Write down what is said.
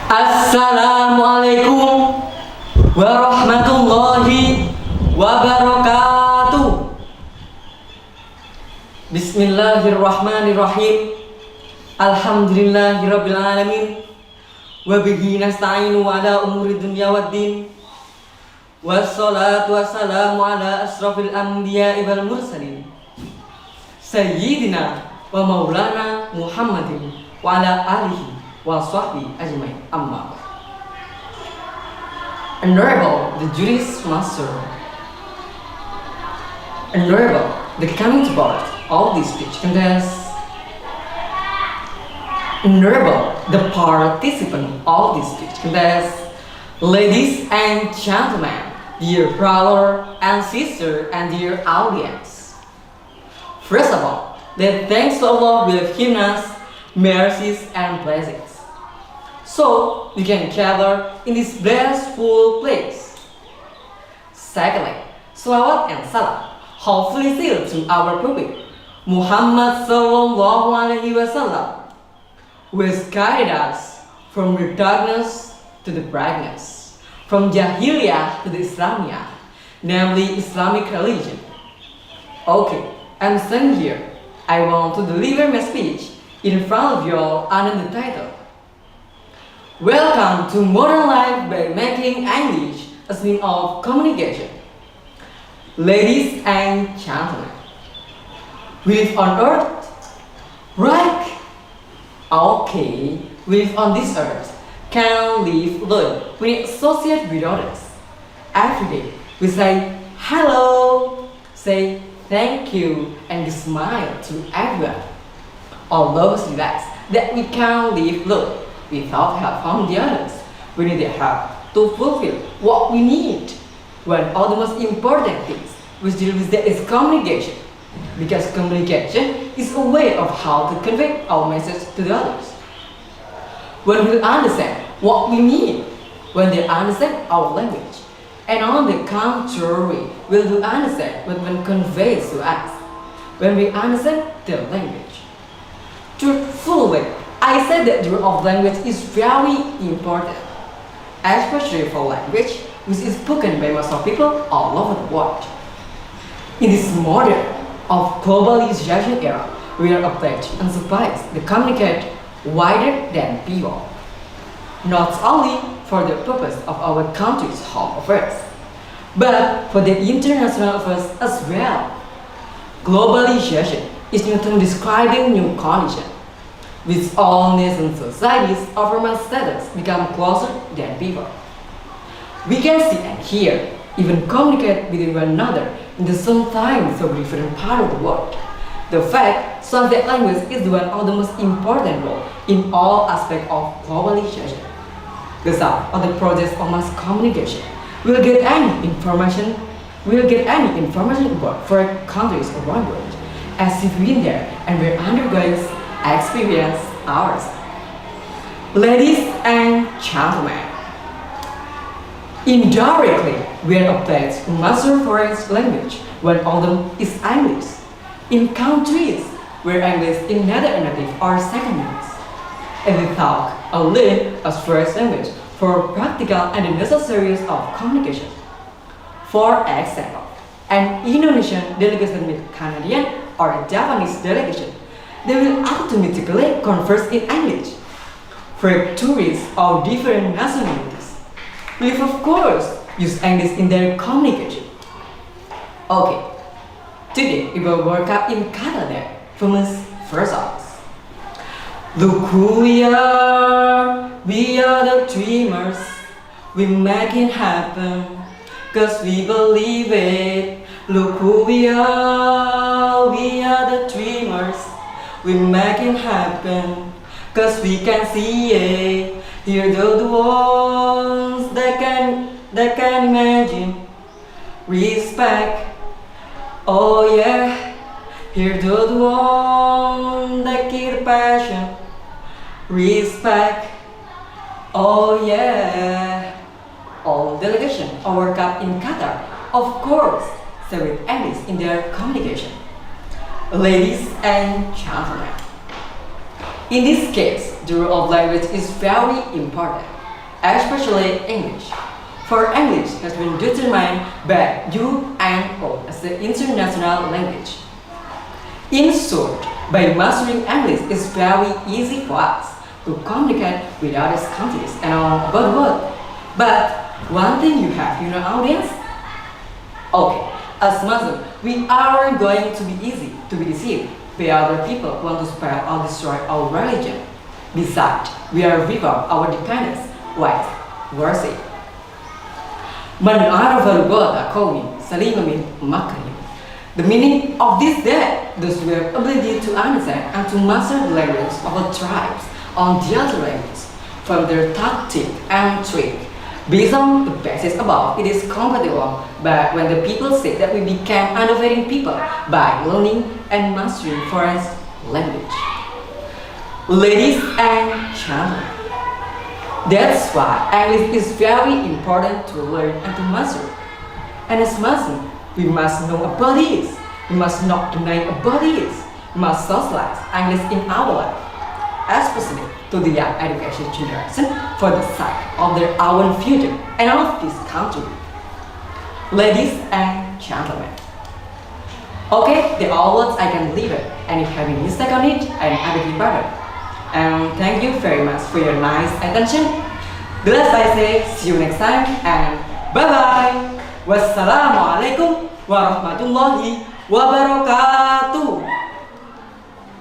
Assalamualaikum warahmatullahi wabarakatuh. Bismillahirrahmanirrahim. Alhamdulillahirabbil alamin. Wa bihi nasta'inu ala umuri dunya waddin. Wassalatu wassalamu ala asrafil anbiya'i wal mursalin. Sayyidina wa maulana Muhammadin wa ala alihi wa sahbihi ajmain. Amma. Honorable the Juris Master, Honorable the committee board of this speech contest, Honorable the participant of this speech contest, ladies and gentlemen, dear brother and sister and dear audience. First of all, let thanks to Allah will have given us mercies and blessings, so we can gather in this blissful place. Secondly, salawat and salam hopefully sealed to our Prophet Muhammad sallallahu alaihi wasallam, who has guided us from the darkness to the brightness, from Jahiliyah to the Islamiyah, namely Islamic religion. Okay, I'm standing here. I want to deliver my speech in front of you all under the title, Welcome to Modern Life by Making English a Means of Communication. Ladies and gentlemen, we live on earth, right? Okay, we live on this earth, can live, learn, we associate with others. Every day, we say hello, say thank you, and smile to everyone. Although we realize that we can't live, learn, without help from the others, we need their help to fulfill what we need. One of the most important things which deal with that is communication, because communication is a way of how to convey our message to the others. When we understand what we need, when they understand our language, and on the contrary, will we understand what one conveys to us when we understand their language. Truthfully, I said that the role of language is very important, especially for language which is spoken by most of people all over the world. In this modern of globalization era, we are obliged and supposed to communicate wider than people, not only for the purpose of our country's home affairs, but for the international affairs as well. Globalization is new term describing new conditions, with all nations societies of human status become closer than people. We can see and hear, even communicate with one another in the sometimes so different part of the world. The fact shows that language is one of the most important role in all aspects of globalization. The result of the process of mass communication will get any information about foreign countries around the world, as if we're there and we're undergoing experience ours. Ladies and gentlemen, indirectly we are obliged to master foreign language. One of them is English. In countries where English is neither a native or second language, and we talk or learn as first language for practical and necessaries of communication. For example, an Indonesian delegation with Canadian or Japanese delegation, they will automatically converse in English. For tourists of different nationalities, will of course use English in their communication. Okay, today we will work up in Canada famous verses. Look who we are the dreamers, we make it happen, cause we believe it. Look who we are the dreamers, we make it happen, cause we can see it. Here are the ones that can imagine. Respect, oh yeah. Here are the ones that get passion. Respect, oh yeah. All delegation or work up in Qatar, of course, say with English in their communication. Ladies and gentlemen, in this case, the role of language is very important. especially English. For English has been determined by UNESCO as the international language. In short, by mastering English, it's very easy for us to communicate with other countries and all about the world. But one thing you have, audience? Okay, as Muslims, we aren't going to be easy to be deceived by other people who want to spread or destroy our religion. Besides, we are without our dependence, wise, worthy. Man arafa al-ghada qawmin salima min makrihim. The meaning of this that those who have ability to understand and to master the language of the tribes on the other language, from their tactic and trick. Based on the basis above, it is compatible but when the people say that we became innovating people by learning and mastering foreign language. Ladies and gentlemen, that's why English is very important to learn and to master. And as Muslims, we must know about this. We must not deny about this. We must socialize English in our life, especially to the young education generation for the sake of their own future and of this country. Ladies and gentlemen. Okay, the all words I can leave it, and if having mistake on it, I'm happy better. And thank you very much for your nice attention. Let's I say see you next time and bye bye. Wassalamualaikum warahmatullahi wabarakatuh.